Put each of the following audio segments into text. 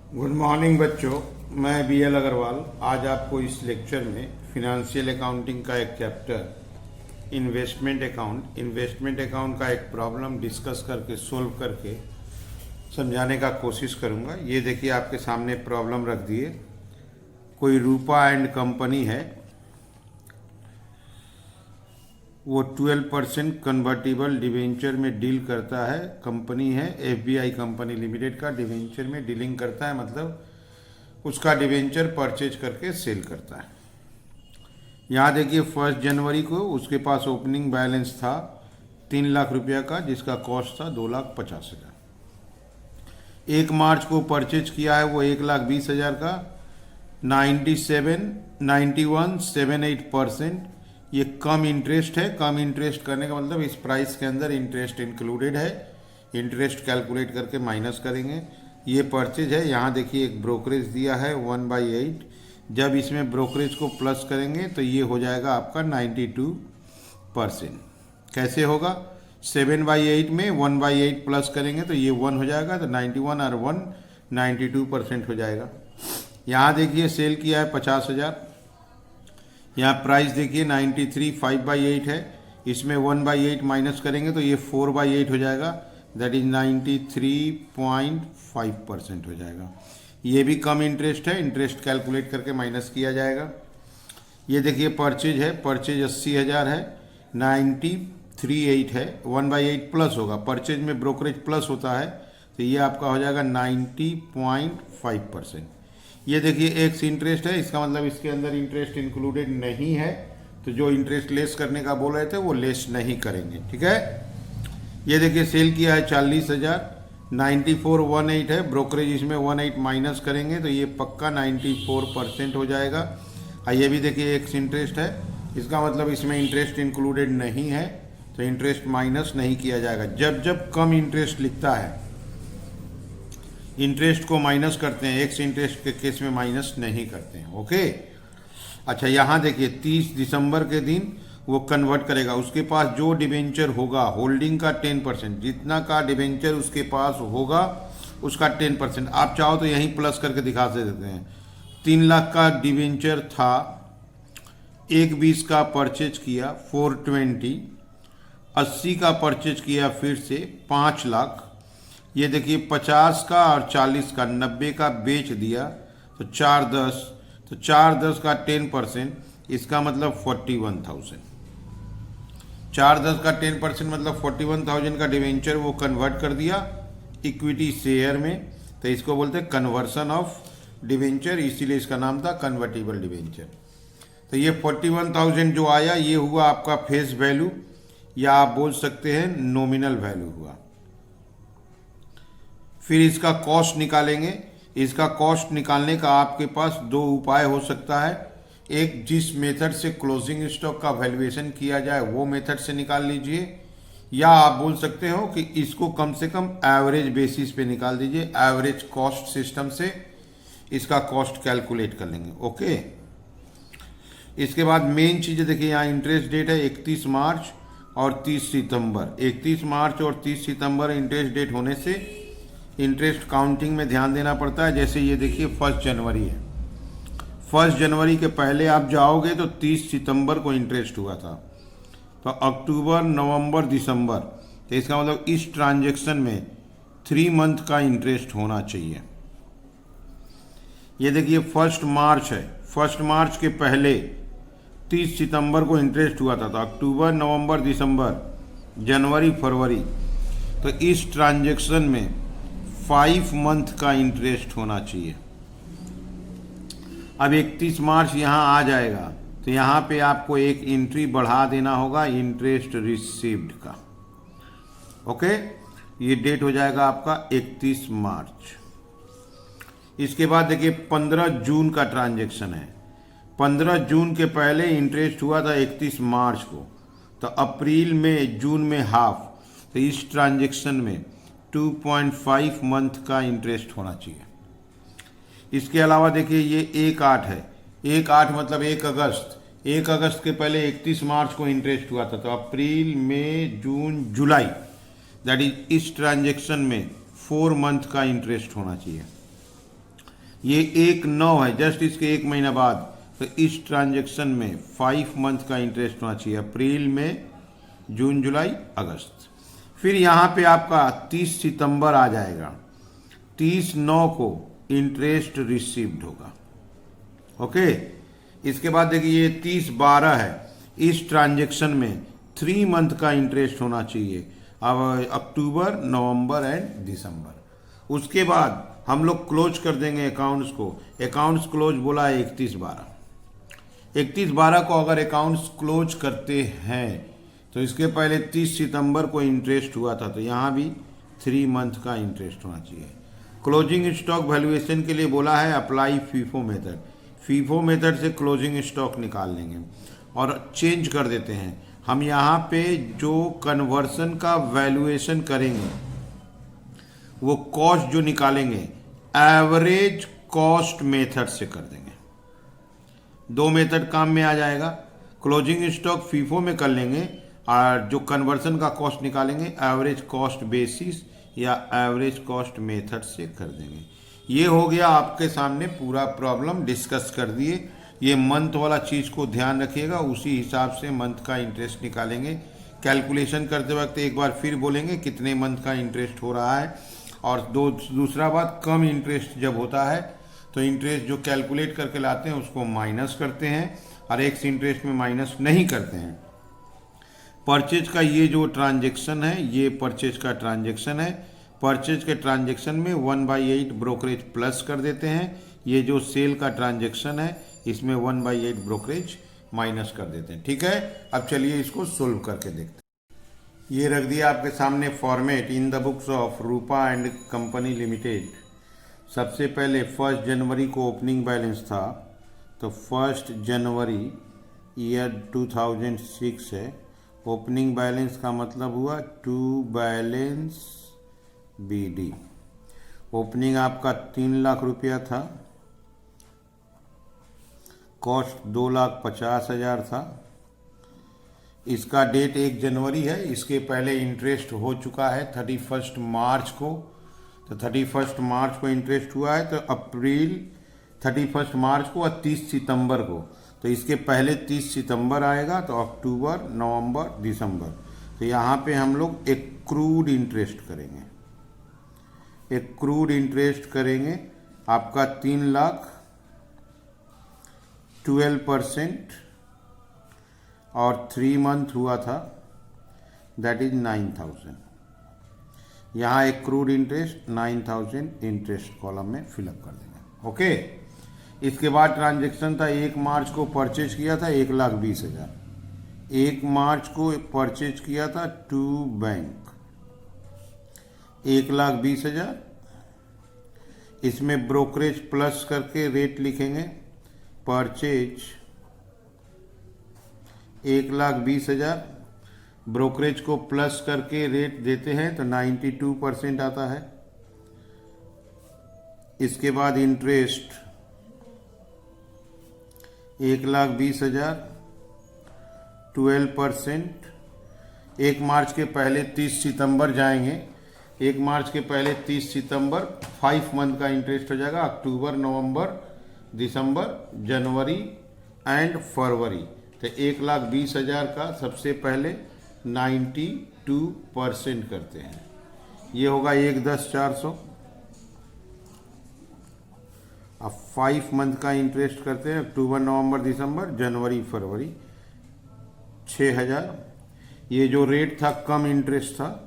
Good morning बच्चों। मैं BL Agarwal आज आपको इस लेक्चर में फिनेंशियल अकाउंटिंग का एक चैप्टर इन्वेस्टमेंट अकाउंट का एक प्रॉब्लम डिस्कस करके सोल्व करके समझाने का कोशिश करूंगा। ये देखिए आपके सामने प्रॉब्लम रख दिए। कोई रूपा एंड कंपनी है, वो 12% कन्वर्टिबल डिवेंचर में डील करता है। कंपनी है FBI कंपनी लिमिटेड का, डिवेंचर में डीलिंग करता है, मतलब उसका डिवेंचर परचेज करके सेल करता है। यहाँ देखिए 1 जनवरी को उसके पास ओपनिंग बैलेंस था 3 लाख रुपया का, जिसका कॉस्ट था 2,50,000। 1 मार्च को परचेज किया है वो 1,20,000 का, 9178%। ये कम इंटरेस्ट है। कम इंटरेस्ट करने का मतलब इस प्राइस के अंदर इंटरेस्ट इंक्लूडेड है। इंटरेस्ट कैलकुलेट करके माइनस करेंगे। ये परचेज है। यहाँ देखिए एक ब्रोकरेज दिया है 1/8। जब इसमें ब्रोकरेज को प्लस करेंगे तो ये हो जाएगा आपका 92%। कैसे होगा? 7/8 में 1/8 प्लस करेंगे तो ये 1 हो जाएगा, तो 91 और 1 92% हो जाएगा। यहाँ देखिए सेल किया है 50,000। यहाँ प्राइस देखिए 93 5/8 है। इसमें 1/8 माइनस करेंगे तो ये 4/8 हो जाएगा, दैट इज 93.5% हो जाएगा। ये भी कम इंटरेस्ट है। इंटरेस्ट कैलकुलेट करके माइनस किया जाएगा। ये देखिए परचेज है, परचेज 80,000 है, 93.8 है, 1/8 प्लस होगा। परचेज में ब्रोकरेज प्लस होता है तो ये आपका हो जाएगा 90.5%। ये देखिए एक्स इंटरेस्ट है, इसका मतलब इसके अंदर इंटरेस्ट इंक्लूडेड नहीं है, तो जो इंटरेस्ट लेस करने का बोल रहे थे वो लेस नहीं करेंगे। ठीक है। ये देखिए सेल किया है 40,000, 9418 है, ब्रोकरेज इसमें 18 माइनस करेंगे तो ये पक्का 94% हो जाएगा। ये भी देखिए एक्स इंटरेस्ट है, इसका मतलब इसमें इंटरेस्ट इंक्लूडेड नहीं है, तो इंटरेस्ट माइनस नहीं किया जाएगा। जब जब कम इंटरेस्ट लिखता है इंटरेस्ट को माइनस करते हैं, एक्स इंटरेस्ट के केस में माइनस नहीं करते हैं। ओके। अच्छा यहाँ देखिए 30 दिसंबर के दिन वो कन्वर्ट करेगा। उसके पास जो डिबेंचर होगा होल्डिंग का 10%, जितना का डिबेंचर उसके पास होगा उसका 10%। आप चाहो तो यहीं प्लस करके दिखा देते हैं। 3 लाख का डिबेंचर था, 1/20 का परचेज किया 420, 80 का परचेज किया फिर से 5 लाख। ये देखिए 50 का और 40 का 90 का बेच दिया तो 410, तो 410 का 10%, इसका मतलब 41,000। 410 का 10% मतलब 41,000 का डिवेंचर वो कन्वर्ट कर दिया इक्विटी शेयर में, तो इसको बोलते हैं कन्वर्सन ऑफ डिवेंचर, इसीलिए इसका नाम था कन्वर्टिबल डिवेंचर। तो ये 41,000 जो आया ये हुआ आपका फेस वैल्यू, या आप बोल सकते हैं नॉमिनल वैल्यू हुआ। फिर इसका कॉस्ट निकालेंगे। इसका कॉस्ट निकालने का आपके पास 2 उपाय हो सकता है। एक, जिस मेथड से क्लोजिंग स्टॉक का वैल्यूएशन किया जाए वो मेथड से निकाल लीजिए, या आप बोल सकते हो कि इसको कम से कम एवरेज बेसिस पे निकाल दीजिए। एवरेज कॉस्ट सिस्टम से इसका कॉस्ट कैलकुलेट कर लेंगे। ओके। इसके बाद मेन चीज़ देखिए, यहाँ इंटरेस्ट डेट है 31 मार्च और 30 सितंबर। 31 मार्च और 30 सितंबर इंटरेस्ट डेट होने से इंटरेस्ट काउंटिंग में ध्यान देना पड़ता है। जैसे ये देखिए 1 जनवरी है, 1 जनवरी के पहले आप जाओगे तो 30 सितंबर को इंटरेस्ट हुआ था, तो अक्टूबर नवंबर दिसंबर, तो इसका मतलब इस ट्रांजैक्शन में 3 मंथ का इंटरेस्ट होना चाहिए। ये देखिए 1 मार्च है, 1 मार्च के पहले 30 सितंबर को इंटरेस्ट हुआ था, तो अक्टूबर नवंबर दिसंबर जनवरी फरवरी, तो इस ट्रांजैक्शन में 5 मंथ का इंटरेस्ट होना चाहिए। अब 31 मार्च यहाँ आ जाएगा तो यहाँ पे आपको एक एंट्री बढ़ा देना होगा इंटरेस्ट रिसीव्ड का। ओके। ये डेट हो जाएगा आपका 31 मार्च। इसके बाद देखिए 15 जून का ट्रांजैक्शन है। 15 जून के पहले इंटरेस्ट हुआ था 31 मार्च को, तो अप्रैल में जून में हाफ, तो इस ट्रांजैक्शन में 2.5 मंथ का इंटरेस्ट होना चाहिए। इसके अलावा देखिए ये 1/8 है। 1/8 मतलब 1 अगस्त। 1 अगस्त के पहले 31 मार्च को इंटरेस्ट हुआ था, तो अप्रैल मई जून जुलाई, दैट इज इस ट्रांजैक्शन में 4 मंथ का इंटरेस्ट होना चाहिए। ये 1/9 है, जस्ट इसके 1 महीना बाद। तो इस ट्रांजैक्शन में 5 मंथ का इंटरेस्ट होना चाहिए, अप्रैल, मई, जून, जुलाई, अगस्त। फिर यहाँ पे आपका 30 सितंबर आ जाएगा, 30/9 को इंटरेस्ट रिसीव्ड होगा। ओके, इसके बाद देखिए ये 30/12 है, इस ट्रांजैक्शन में 3 मंथ का इंटरेस्ट होना चाहिए, अब अक्टूबर, नवंबर एंड दिसंबर। उसके बाद हम लोग क्लोज कर देंगे अकाउंट्स को। अकाउंट्स क्लोज बोला है 31/12। 31/12 को अगर अकाउंट्स क्लोज करते हैं तो इसके पहले 30 सितंबर को इंटरेस्ट हुआ था, तो यहाँ भी 3 मंथ का इंटरेस्ट होना चाहिए। क्लोजिंग स्टॉक वैल्यूएशन के लिए बोला है apply FIFO method. FIFO method से क्लोजिंग स्टॉक निकाल लेंगे और चेंज कर देते हैं। हम यहाँ पे जो कन्वर्सन का वैल्यूएशन करेंगे वो कॉस्ट जो निकालेंगे एवरेज कॉस्ट मेथड से कर देंगे। 2 मेथड काम में आ जाएगा। क्लोजिंग स्टॉक फीफो में कर लेंगे और जो कन्वर्सन का कॉस्ट निकालेंगे एवरेज कॉस्ट बेसिस या एवरेज कॉस्ट मेथड से कर देंगे। ये हो गया आपके सामने पूरा प्रॉब्लम डिस्कस कर दिए। ये मंथ वाला चीज़ को ध्यान रखिएगा, उसी हिसाब से मंथ का इंटरेस्ट निकालेंगे। कैलकुलेशन करते वक्त एक बार फिर बोलेंगे कितने मंथ का इंटरेस्ट हो रहा है। और दूसरा बात, कम इंटरेस्ट जब होता है तो इंटरेस्ट जो कैलकुलेट करके लाते हैं उसको माइनस करते हैं और एक इंटरेस्ट में माइनस नहीं करते हैं। परचेज का ये जो ट्रांजेक्शन है ये परचेज का ट्रांजेक्शन है। परचेज के ट्रांजेक्शन में 1/8 ब्रोकरेज प्लस कर देते हैं। ये जो सेल का ट्रांजेक्शन है इसमें 1/8 ब्रोकरेज माइनस कर देते हैं। ठीक है, अब चलिए इसको सोल्व करके देखते हैं। ये रख दिया आपके सामने format in the books of Rupa and company limited. सबसे पहले 1 जनवरी को ओपनिंग बैलेंस था, तो 1 जनवरी ईयर 2006 है। ओपनिंग बैलेंस का मतलब हुआ टू बैलेंस BD। ओपनिंग आपका 3 लाख रुपया था, कॉस्ट 2,50,000 था। इसका डेट 1 जनवरी है, इसके पहले इंटरेस्ट हो चुका है 31 मार्च को। तो 31 मार्च को इंटरेस्ट हुआ है, तो अप्रैल 31 मार्च को और 30 सितंबर को। तो इसके पहले 30 सितंबर आएगा, तो अक्टूबर, नवंबर, दिसंबर। तो यहाँ पे हम लोग एक्रूड इंटरेस्ट करेंगे। एक्रूड इंटरेस्ट करेंगे आपका 3 लाख 12% और 3 मंथ हुआ था, दैट इज 9,000। यहाँ एक्रूड इंटरेस्ट 9,000 इंटरेस्ट कॉलम में फिलअप कर देंगे। ओके, इसके बाद ट्रांजैक्शन था 1 मार्च को परचेज किया था 1,20,000। 1 मार्च को परचेज किया था टू बैंक 1,20,000। इसमें ब्रोकरेज प्लस करके रेट लिखेंगे। परचेज 1,20,000, ब्रोकरेज को प्लस करके रेट देते हैं तो 92% आता है। इसके बाद इंटरेस्ट 1,20,000 12%। 1 मार्च के पहले 30 सितंबर जाएंगे। 1 मार्च के पहले 30 सितंबर 5 मंथ का इंटरेस्ट हो जाएगा, अक्टूबर, नवंबर, दिसंबर, जनवरी एंड फरवरी। तो 1,20,000 का सबसे पहले 92% करते हैं, ये होगा 1,10,400। अब 5 मंथ का इंटरेस्ट करते हैं, अक्टूबर, नवंबर, दिसंबर, जनवरी, फरवरी, 6,000। ये जो रेट था कम इंटरेस्ट था,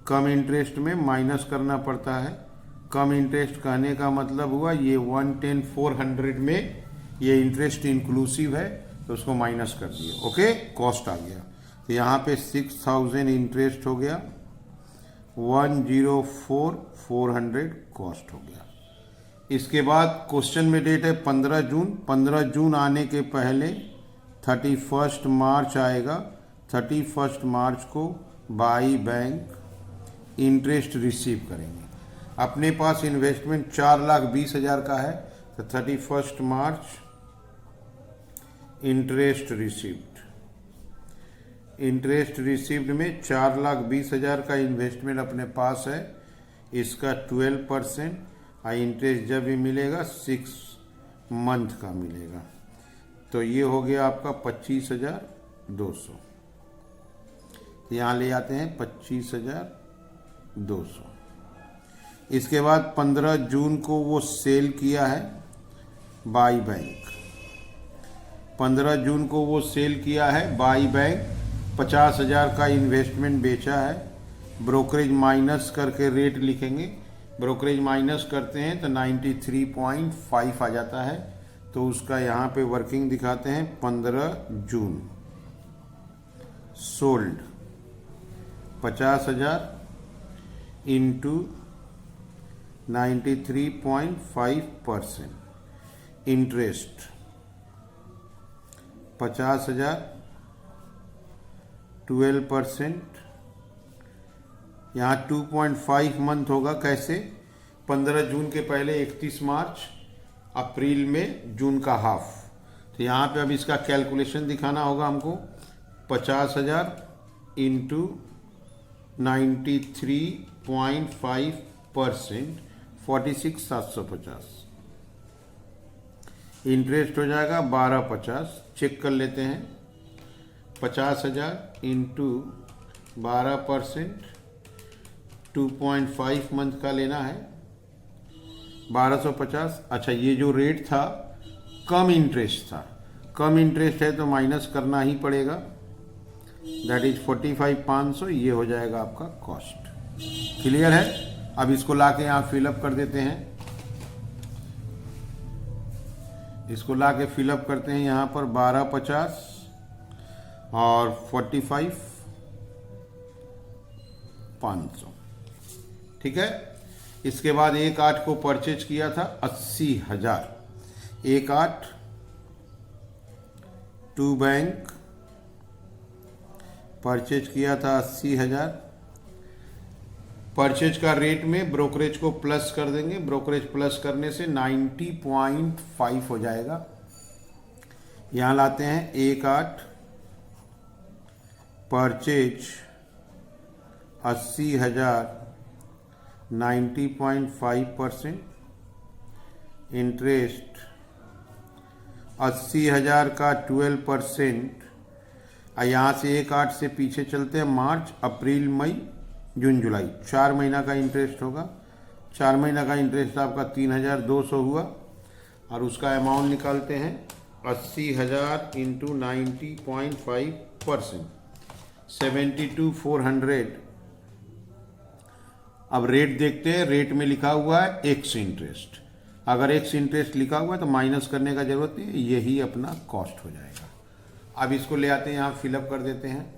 कम इंटरेस्ट में माइनस करना पड़ता है। कम इंटरेस्ट कहने का मतलब हुआ ये 110,400 में ये इंटरेस्ट इंक्लूसिव है, तो उसको माइनस कर दिए। ओके, कॉस्ट आ गया। तो यहाँ पे 6,000 इंटरेस्ट हो गया, 104,400 कॉस्ट हो गया। इसके बाद क्वेश्चन में डेट है 15 जून। 15 जून आने के पहले 31 मार्च आएगा। 31 मार्च को बाई बैंक इंटरेस्ट रिसीव करेंगे। अपने पास इन्वेस्टमेंट 4,20,000 का है, तो 31 मार्च इंटरेस्ट रिसीव्ड। इंटरेस्ट रिसीव्ड में 4,20,000 का इन्वेस्टमेंट अपने पास है, इसका 12% इंटरेस्ट जब भी मिलेगा 6 मंथ का मिलेगा। तो ये हो गया आपका 25,200। यहाँ ले आते हैं 25,200। इसके बाद 15 जून को वो सेल किया है बाई बैंक। 15 जून को वो सेल किया है बाई बैंक, 50,000 का इन्वेस्टमेंट बेचा है। ब्रोकरेज माइनस करके रेट लिखेंगे, ब्रोकरेज माइनस करते हैं तो 93.5 आ जाता है। तो उसका यहाँ पे वर्किंग दिखाते हैं। 15 जून सोल्ड 50,000 इंटू 93.5%, इंटरेस्ट 50,000 12%, यहाँ 2.5 मंथ होगा। कैसे? 15 जून के पहले 31 मार्च, अप्रैल में जून का हाफ। तो यहाँ पे अब इसका कैलकुलेशन दिखाना होगा हमको। 50,000 इंटू 93.5%, 46,750। इंटरेस्ट हो जाएगा 1250। चेक कर लेते हैं। 50,000 इंटू 12%, 2.5 मंथ का लेना है, 1250। अच्छा, ये जो रेट था कम इंटरेस्ट था, कम इंटरेस्ट है तो माइनस करना ही पड़ेगा। That is 45,500। ये हो जाएगा आपका कॉस्ट। क्लियर है? अब इसको लाके यहाँ फिलअप कर देते हैं। इसको लाके फिलअप करते हैं यहाँ पर 1250 और 45,500। ठीक है। इसके बाद 1/8 को परचेज किया था 80,000। 1/8 टू बैंक परचेज किया था 80,000। परचेज का रेट में ब्रोकरेज को प्लस कर देंगे। ब्रोकरेज प्लस करने से 90.5 हो जाएगा। यहाँ लाते हैं 1/8 परचेज 80,000, 90.5%, इंटरेस्ट 80,000 का 12%। यहाँ से 1/8 से पीछे चलते हैं। मार्च, अप्रैल, मई, जून, जुलाई, 4 महीना का इंटरेस्ट होगा। 4 महीना का इंटरेस्ट आपका 3,200 हुआ। और उसका अमाउंट निकालते हैं 80,000 इंटू 90.5%, 72,400। अब रेट देखते हैं। रेट में लिखा हुआ है एक्स इंटरेस्ट। अगर एक्स इंटरेस्ट लिखा हुआ है तो माइनस करने का जरूरत नहीं है, यही अपना कॉस्ट हो जाएगा। अब इसको ले आते हैं, यहाँ फिलअप कर देते हैं।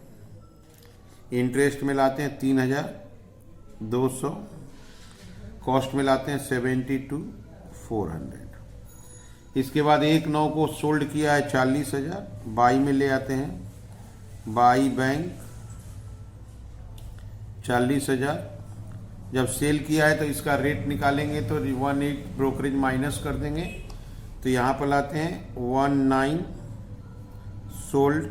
इंटरेस्ट में लाते हैं 3,200, कॉस्ट में लाते हैं 72,400। इसके बाद 1/9 को सोल्ड किया है 40,000। बाई में ले आते हैं, बाई बैंक 40,000। जब सेल किया है तो इसका रेट निकालेंगे तो 18 ब्रोकरेज माइनस कर देंगे। तो यहाँ पर लाते हैं 19 सोल्ड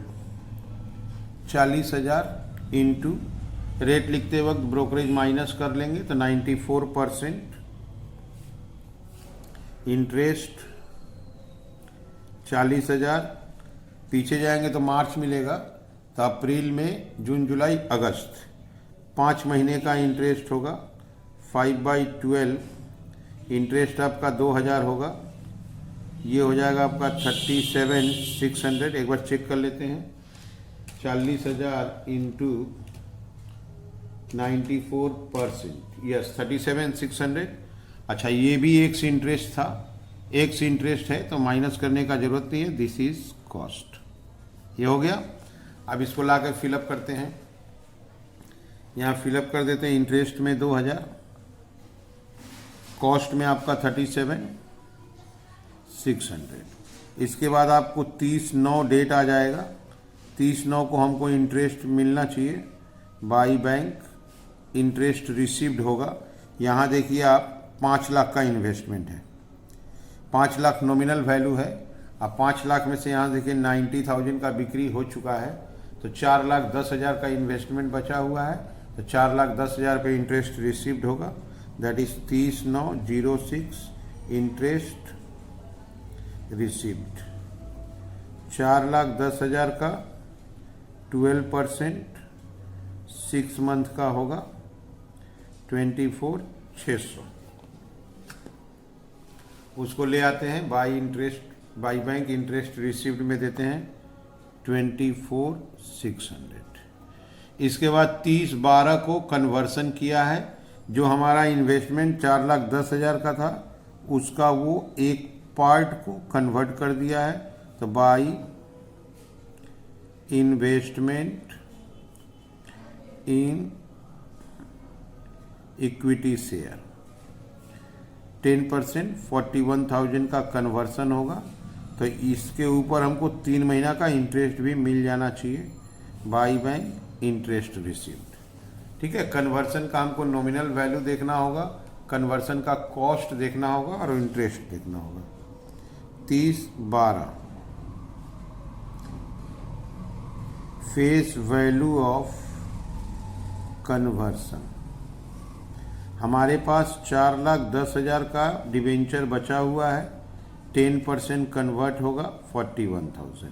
40,000 इंटू रेट लिखते वक्त ब्रोकरेज माइनस कर लेंगे तो 94%, इंटरेस्ट 40,000। पीछे जाएंगे तो मार्च मिलेगा, तो अप्रैल, मई, जून, जुलाई, अगस्त 5 महीने का इंटरेस्ट होगा। 5/12 इंटरेस्ट आपका 2,000 होगा। ये हो जाएगा आपका 37,600। एक बार चेक कर लेते हैं। 40,000 इंटू 94%, यस 37,600। अच्छा, ये भी एक्स इंटरेस्ट था। एक्स इंटरेस्ट है तो माइनस करने का जरूरत नहीं है। This is cost. ये हो गया। अब इसको ला कर फिलअप करते हैं। यहाँ फिलअप कर देते हैं। इंटरेस्ट में 2,000, कॉस्ट में आपका 37,600। इसके बाद आपको 30/9 डेट आ जाएगा। 30/9 को हमको इंटरेस्ट मिलना चाहिए। बाई बैंक इंटरेस्ट रिसीव्ड होगा। यहाँ देखिए आप 5 लाख का इन्वेस्टमेंट है। 5 लाख नॉमिनल वैल्यू है। अब 5 लाख में से यहाँ देखिए 90,000 का बिक्री हो चुका है, तो 4,10,000 का इन्वेस्टमेंट बचा हुआ है। तो 4,10,000 पे इंटरेस्ट रिसीव्ड होगा। That is 30/9/06 interest received. 4,10,000 का 12% 6 मंथ का होगा 24,600। उसको ले आते हैं बाई बैंक इंटरेस्ट रिसीव्ड में देते हैं 24,600। इसके बाद 30/12 को कन्वर्सन किया है। जो हमारा इन्वेस्टमेंट 4,10,000 का था उसका वो एक पार्ट को कन्वर्ट कर दिया है। तो by investment in equity share 10% 41,000 का कन्वर्सन होगा। तो इसके ऊपर हमको 3 महीना का इंटरेस्ट भी मिल जाना चाहिए बाई बैंक इंटरेस्ट रिसीव्ड। ठीक है, कन्वर्सन का हमको नॉमिनल वैल्यू देखना होगा, कन्वर्सन का कॉस्ट देखना होगा और इंटरेस्ट देखना होगा। 30/12 फेस वैल्यू ऑफ कन्वर्सन। हमारे पास 4,10,000 का डिबेंचर बचा हुआ है, 10% कन्वर्ट होगा 41,000।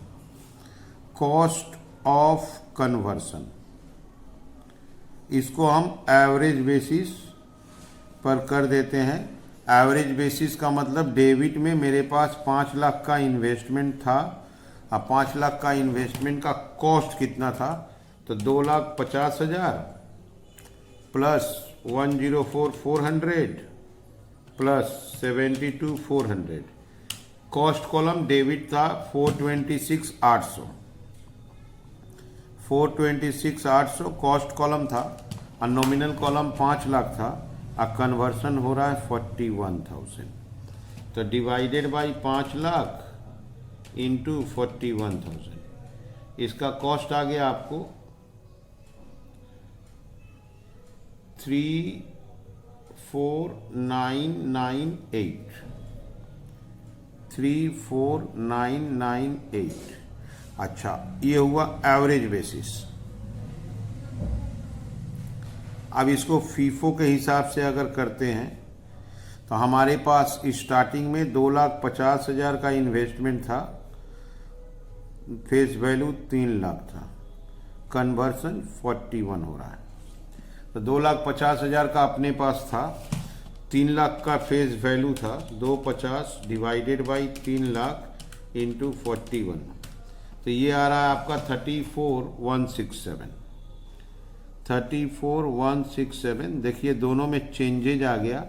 कॉस्ट ऑफ कन्वर्सन, इसको हम एवरेज बेसिस पर कर देते हैं। एवरेज बेसिस का मतलब डेबिट में मेरे पास 5 लाख का इन्वेस्टमेंट था। अब 5 लाख का इन्वेस्टमेंट का कॉस्ट कितना था, तो 2,50,000 plus 104,400 plus 72,400। Cost column debit था 426,800 कॉस्ट कॉलम था और नॉमिनल कॉलम 5 लाख था और कन्वर्सन हो रहा है 41,000। तो डिवाइडेड बाई 5 लाख इंटू 41,000, इसका कॉस्ट आ गया आपको 34,998। अच्छा, ये हुआ एवरेज बेसिस। अब इसको फीफो के हिसाब से अगर करते हैं तो हमारे पास स्टार्टिंग में 2,50,000 का इन्वेस्टमेंट था, फेस वैल्यू 3 लाख था, कन्वर्सन 41 हो रहा है। तो 2,50,000 का अपने पास था, 3 लाख का फेस वैल्यू था, 250 डिवाइडेड बाई 3 लाख इंटू 41, तो ये आ रहा है आपका 34,167। देखिए दोनों में चेंजेज आ गया।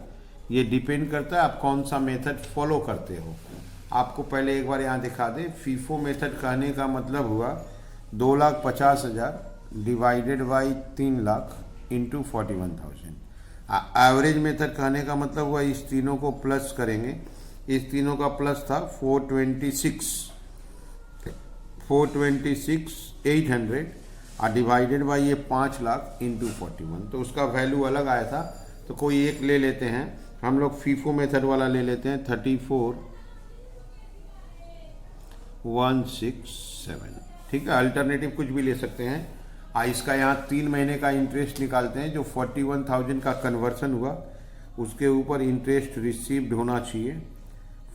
ये डिपेंड करता है आप कौन सा मेथड फॉलो करते हो। आपको पहले एक बार यहाँ दिखा दें, फीफो मेथड कहने का मतलब हुआ 2,50,000 divided by 3 lakh into 41,000। Average method कहने का मतलब हुआ इस तीनों को प्लस करेंगे। इस तीनों का प्लस था 426,800 और डिवाइडेड बाई ये 5 लाख इंटू 41, तो उसका वैल्यू अलग आया था। तो कोई एक ले लेते हैं, हम लोग फीफो मेथड वाला ले लेते हैं 34,167। ठीक है, अल्टरनेटिव कुछ भी ले सकते हैं। इसका यहाँ 3 महीने का इंटरेस्ट निकालते हैं। जो 41,000 का कन्वर्सन हुआ उसके ऊपर इंटरेस्ट रिसीव्ड होना चाहिए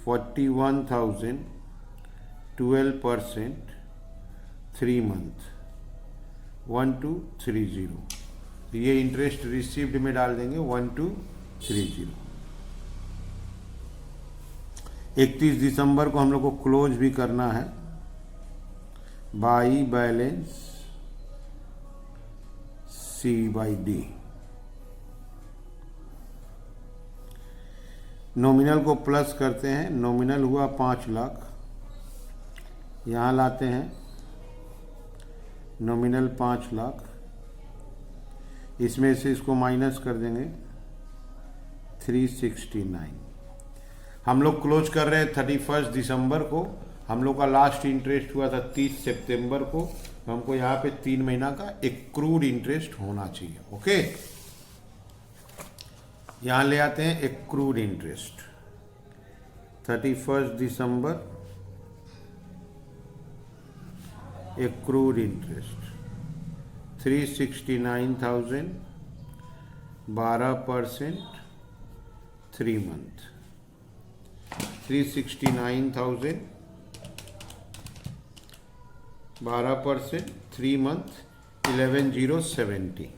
41,000 12% 3 मंथ 1230। ये इंटरेस्ट रिसीव्ड में डाल देंगे 1230। 31 दिसंबर को हम लोग को क्लोज भी करना है। By balance C/D। नॉमिनल को प्लस करते हैं, नॉमिनल हुआ 5 लाख, यहाँ लाते हैं नॉमिनल 5 लाख, इसमें से इसको माइनस कर देंगे 369। हम लोग क्लोज कर रहे हैं 31 दिसंबर को। हम लोग का लास्ट इंटरेस्ट हुआ था 30 सितंबर को। तो हमको यहाँ पे 3 महीना का एक्रूड इंटरेस्ट होना चाहिए। ओके, यहाँ ले आते हैं एक्रूड इंटरेस्ट 31 दिसंबर एक्रूड इंटरेस्ट 369,000 12% 3 month 369,000 12%, 3 month 11,070।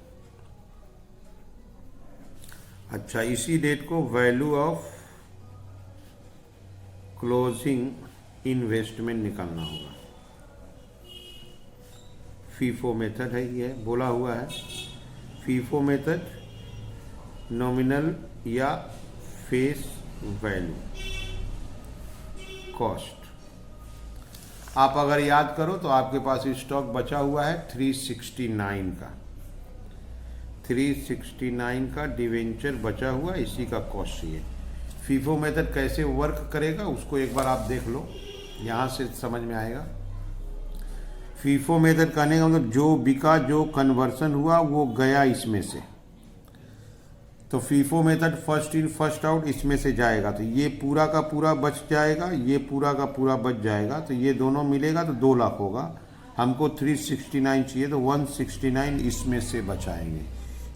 अच्छा, इसी डेट को वैल्यू ऑफ क्लोजिंग इन्वेस्टमेंट निकालना होगा। फीफो मेथड है, ये बोला हुआ है। फीफो मेथड नॉमिनल या फेस वैल्यू कॉस्ट। आप अगर याद करो तो आपके पास स्टॉक बचा हुआ है 369 का, 369 का डिवेंचर बचा हुआ, इसी का कॉस्ट चाहिए। फीफो मेथड कैसे वर्क करेगा उसको एक बार आप देख लो, यहाँ से समझ में आएगा। फीफो मेथड कहने का मतलब जो बिका, जो कन्वर्सन हुआ वो गया इसमें से, तो FIFO method first in first out इसमें से जाएगा, तो ये पूरा का पूरा बच जाएगा, ये पूरा का पूरा बच जाएगा, तो ये दोनों मिलेगा तो 2 लाख होगा। हमको 369 चाहिए तो 169 इसमें से बचाएंगे।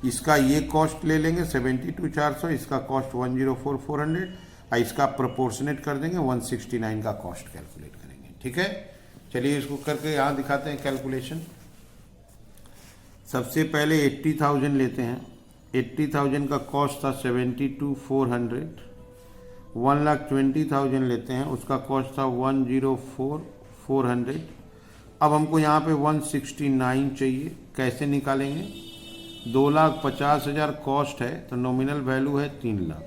इसका ये कॉस्ट ले लेंगे 72,400, इसका कॉस्ट 104,400 और इसका प्रोपोर्शनेट कर देंगे 169 का कॉस्ट कैलकुलेट करेंगे। ठीक है, चलिए इसको करके यहाँ दिखाते हैं कैलकुलेशन। सबसे पहले 80,000 लेते हैं। 80,000 का कॉस्ट था 72,400। 1,20,000 लेते हैं, उसका कॉस्ट था 104,400। अब हमको यहाँ पे 169 चाहिए, कैसे निकालेंगे? 2,50,000 कॉस्ट है तो नॉमिनल वैल्यू है 3 लाख,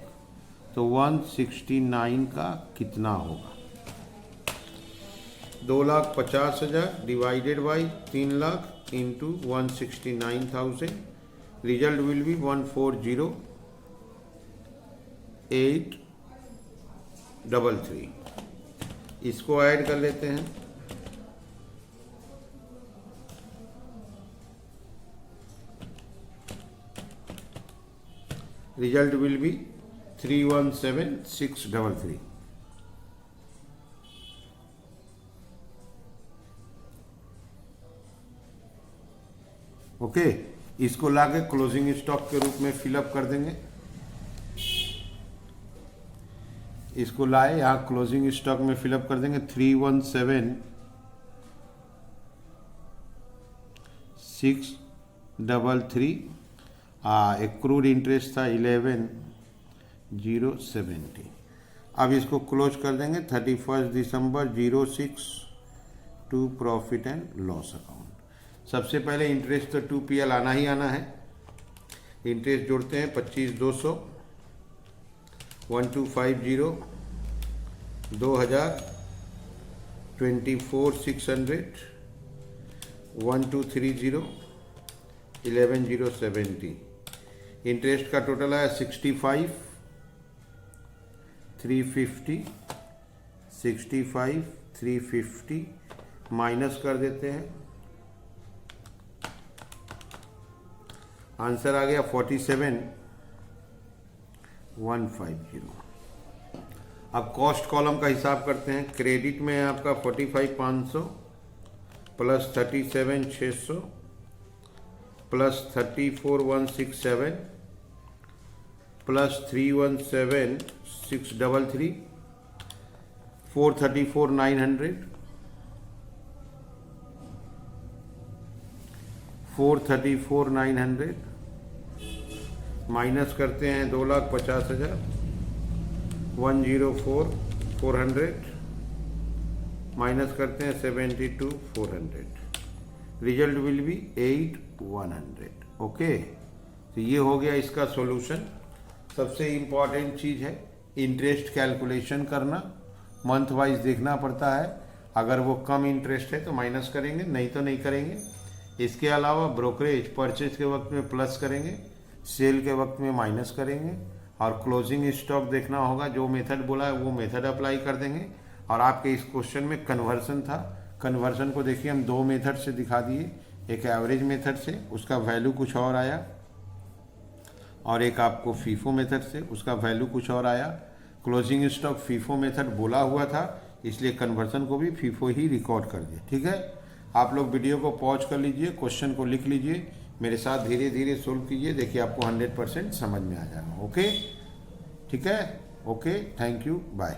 तो 169 का कितना होगा? 2,50,000 divided by 3 lakh into 169,000, result will be 140,833। इसको ऐड कर लेते हैं। Result will be 317,633। ओके, इसको लाके क्लोजिंग स्टॉक के रूप में फिलअप कर देंगे। इसको लाए यहाँ क्लोजिंग स्टॉक में फिलअप कर देंगे। 317,633। एक्रूड इंटरेस्ट था 11,070। अब इसको क्लोज कर देंगे 31 दिसंबर 06 to profit and loss account. सबसे पहले इंटरेस्ट तो 2PL आना ही आना है। इंटरेस्ट जोड़ते हैं 25,200, 1250, 2,000, 24,600, 1230, 11,070। इंटरेस्ट का टोटल आया 65,350, 65,350 माइनस कर देते हैं, आंसर आ गया 47,150। अब कॉस्ट कॉलम का हिसाब करते हैं। क्रेडिट में है आपका 45,500 प्लस 37,600 प्लस 34,167 प्लस 317,633, 434,900, 434,900 माइनस करते हैं 2,50,000, 104,400 माइनस करते हैं 72,400, रिजल्ट विल बी 8,100। ओके, तो ये हो गया इसका सॉल्यूशन। सबसे इम्पॉर्टेंट चीज़ है इंटरेस्ट कैलकुलेशन करना, मंथ वाइज देखना पड़ता है। अगर वो कम इंटरेस्ट है तो माइनस करेंगे, नहीं तो नहीं करेंगे। इसके अलावा ब्रोकरेज परचेज के वक्त में प्लस करेंगे, सेल के वक्त में माइनस करेंगे, और क्लोजिंग स्टॉक देखना होगा, जो मेथड बोला है वो मेथड अप्लाई कर देंगे। और आपके इस क्वेश्चन में कन्वर्सन था, कन्वर्सन को देखिए हम 2 मेथड से दिखा दिए। एक एवरेज मेथड से, उसका वैल्यू कुछ और आया, और एक आपको फीफो मेथड से, उसका वैल्यू कुछ और आया। क्लोजिंग स्टॉक फीफो मेथड बोला हुआ था, इसलिए कन्वर्सन को भी फीफो ही रिकॉर्ड कर दिए। ठीक है, आप लोग वीडियो को पॉज कर लीजिए, क्वेश्चन को लिख लीजिए, मेरे साथ धीरे धीरे सोल्व कीजिए, देखिए आपको 100% समझ में आ जाएगा। ओके। ठीक है, ओके, थैंक यू, बाय।